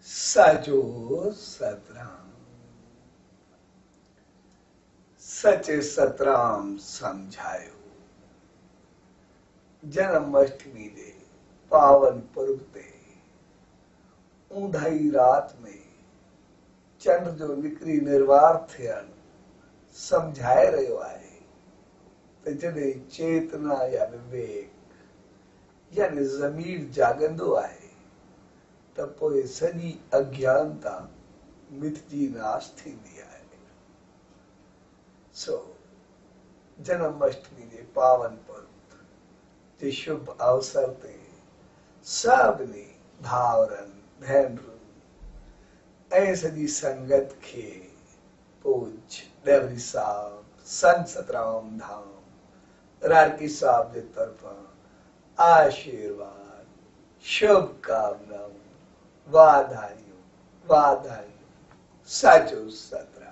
साचो सतराम सचे सतराम समझायो। जन्माष्टमी दे पावन पर्व ते ऊंधाई रात में चंड जो निकरी निर्वार थियन समझाए रहियो आहे त जॾहिं चेतना या विवेक यानी ज़मीर जागंदो आहे त पोइ सॼी अज्ञानता मिटजी नाश थींदी आहे। सो जन्माष्टमी जे पावन पर्व जे शुभ अवसर ते सभिनी भाउरनि भेनरुनि ऐं सॼी संगत खे पूज्य डेवरी साहब संत सतराम धाम रारकी साहब जे तरफां आशीर्वाद शुभकामनाऊं वाधायूं वाधायूं। साचो सतराम।